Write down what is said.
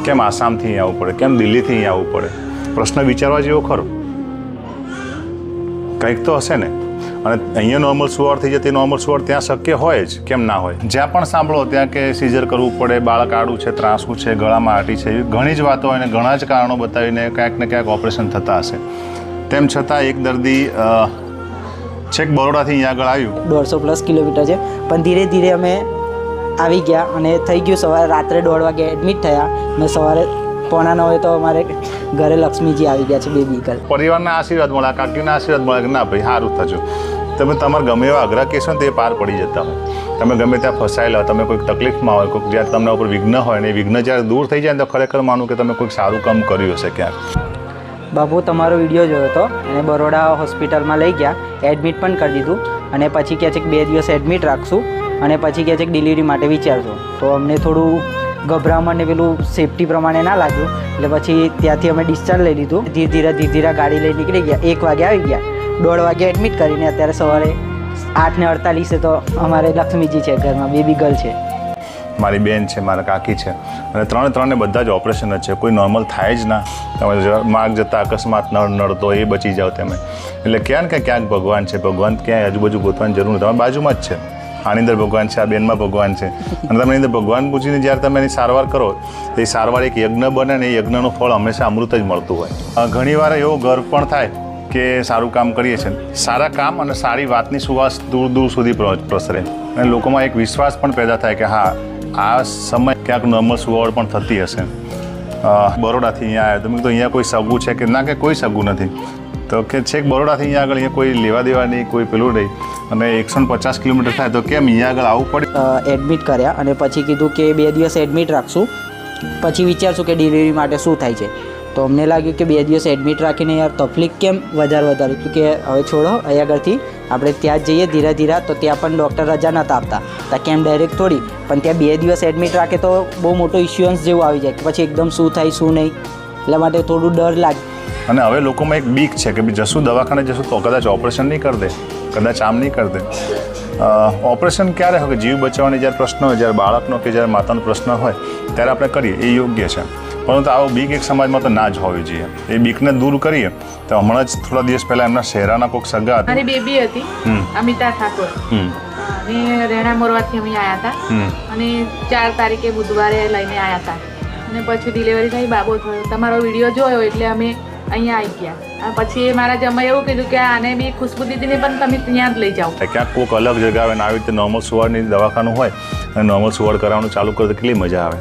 કેમ આસામથી અહીં આવવું પડે, કેમ દિલ્હીથી અહીં આવવું પડે? પ્રશ્ન વિચારવા જેવો ખરો. કંઈક તો હશે ને. અને અહીંયા નોર્મલ સુવાડ થઈ જાય તે નોર્મલ સુવાડ ત્યાં શક્ય હોય જ, કેમ ના હોય? જ્યાં પણ સાંભળો ત્યાં કે સીઝર કરવું પડે, બાળક આડું છે, ત્રાસું છે, ગળામાં આટી છે, એવી ઘણી જ વાતો હોય ને ઘણા જ કારણો બતાવીને ક્યાંક ને ક્યાંક ઓપરેશન થતા હશે. તેમ છતાં એક દર્દી છેક બરોડાથી અહીંયા આગળ આવ્યું. 150+ કિલોમીટર છે, પણ ધીરે ધીરે અમે આવી ગયા અને થઈ ગયું. સવારે રાત્રે 1:30 વાગે એડમિટ થયા અને સવારે 8:45 તો અમારે ઘરે લક્ષ્મીજી આવી ગયા છે, બેબી ગર્લ. પરિવારના આશીર્વાદ મળ્યા, કાકીના આશીર્વાદ મળ્યા કે ના ભાઈ સારું થજો. તમે તમારા ગમે એવા અઘરા કેસો ને તે પાર પડી જતા હોય. તમે ગમે ત્યાં ફસાયેલા, તમે કોઈક તકલીફમાં હોય, કોઈક જ્યારે તમને ઉપર વિઘ્ન હોય ને એ વિઘ્ન જ્યારે દૂર થઈ જાય ને તો ખરેખર માનું કે તમે કોઈક સારું કામ કર્યું હશે ક્યાંક. બાબુ તમારો વિડીયો જોયો હતો અને બરોડા હોસ્પિટલમાં લઈ ગયા, એડમિટ પણ કરી દીધું અને પછી કહે છે કે 2 દિવસ એડમિટ રાખશું અને પછી કહે છે કે ડિલિવરી માટે વિચારજો. તો અમને થોડું ગભરામણ ને પેલું સેફટી પ્રમાણે ના લાગ્યું એટલે પછી ત્યાંથી અમે ડિસ્ચાર્જ લઈ લીધું. ધીરે ધીરે ગાડી લઈ નીકળી ગયા. 1 વાગે આવી ગયા, 1:30 વાગે એડમિટ કરીને અત્યારે સવારે 8:48 તો અમારે લક્ષ્મીજી છે ઘરમાં, બેબી ગર્લ છે. મારી બેન છે, મારા કાકી છે અને ત્રણે બધા જ ઓપરેશન જ છે. કોઈ નોર્મલ થાય જ ના. તમે માર્ગ જતાં અકસ્માત નડતો એ બચી જાઓ તમે. એટલે ક્યાં ને ક્યાંક ભગવાન છે. ભગવાન ક્યાંય આજુબાજુ ગોતવાની જરૂર નથી, તમારી બાજુમાં જ છે. આની અંદર ભગવાન છે, આ બેનમાં ભગવાન છે અને તમે એની અંદર ભગવાન પૂછીને જ્યારે તમે એની સારવાર કરો તો એ સારવાર એક યજ્ઞ બને ને એ યજ્ઞનું ફળ હંમેશા અમૃત જ મળતું હોય. ઘણીવાર એવો ગર્વ પણ થાય કે સારું કામ કરીએ છીએ. સારા કામ અને સારી વાતની સુવાસ દૂર સુધી પ્રસરે અને લોકોમાં એક વિશ્વાસ પણ પેદા થાય કે હા આ સમય ક્યાંક નોર્મલ સુવાડ પણ થતી હશે. બરોડાથી અહીંયા આવ્યા તમે તો અહીંયા કોઈ સગું છે કે ના, કે કોઈ સગું નથી. તો કે છેક બરોડાથી અહીંયા આગળ અહીંયા કોઈ લેવા દેવા નહીં, કોઈ પેલું નહીં અને 150 કિલોમીટર થાય તો કેમ અહીંયા આગળ આવવું પડે? એડમિટ કર્યા અને પછી કીધું કે 2 દિવસ એડમિટ રાખશું, પછી વિચારશું કે ડિલિવરી માટે શું થાય છે. તો અમને લાગ્યું કે 2 દિવસ એડમિટ રાખીને યાર તકલીફ કેમ વધારે કે હવે છોડો અહીંયા આગળથી આપણે ત્યાં જ જઈએ ધીરે તો ત્યાં પણ ડૉક્ટર રજા નહોતા આપતા. તો કેમ ડાયરેક્ટ થોડી, પણ ત્યાં 2 દિવસ એડમિટ રાખે તો બહુ મોટો ઇશ્યુઅન્સ જેવું આવી જાય કે પછી એકદમ શું થાય શું નહીં, એટલા માટે થોડું ડર લાગે. અને હવે લોકોમાં એક બીક છે કે ભાઈ જશું દવાખાને જશું તો કદાચ ઓપરેશન નહીં કરી દે, કદાચ આમ નહીં કરી દે. ઓપરેશન ક્યારે હોય? જીવ બચાવવાની જ્યારે પ્રશ્ન હોય, જ્યારે બાળકનો કે જ્યારે માતાનો પ્રશ્ન હોય ત્યારે આપણે કરીએ, એ યોગ્ય છે. પરંતુ આવો બીક એક સમાજમાં તો ના જ હોવી જોઈએ. એ બીકને દૂર કરીએ તો હમણાં જ થોડા દિવસ પહેલાં એમના શહેરાના કોઈક સગા મારી બેબી હતી અમિતા ઠાકોર અને રેણા મોરવાથી અમે આવ્યા હતા અને 4 તારીખે બુધવારે લઈને આવ્યા હતા અને પછી ડિલિવરી થઈ, બાબો થયો. તમારો વિડીયો જોયો એટલે અમે અહીંયા આવી ગયા. પછી મારા જમાઈ એવું કીધું કે આને બી ખુશ્બુ દીદીને પણ તમે ત્યાં જ લઈ જાઓ. ક્યાંક કોઈક અલગ જગ્યાએ આવી રીતે નોર્મલ સુવાડની દવાખાનું હોય અને નોર્મલ સુવાડ કરાવવાનું ચાલુ કરે તો કેટલી મજા આવે.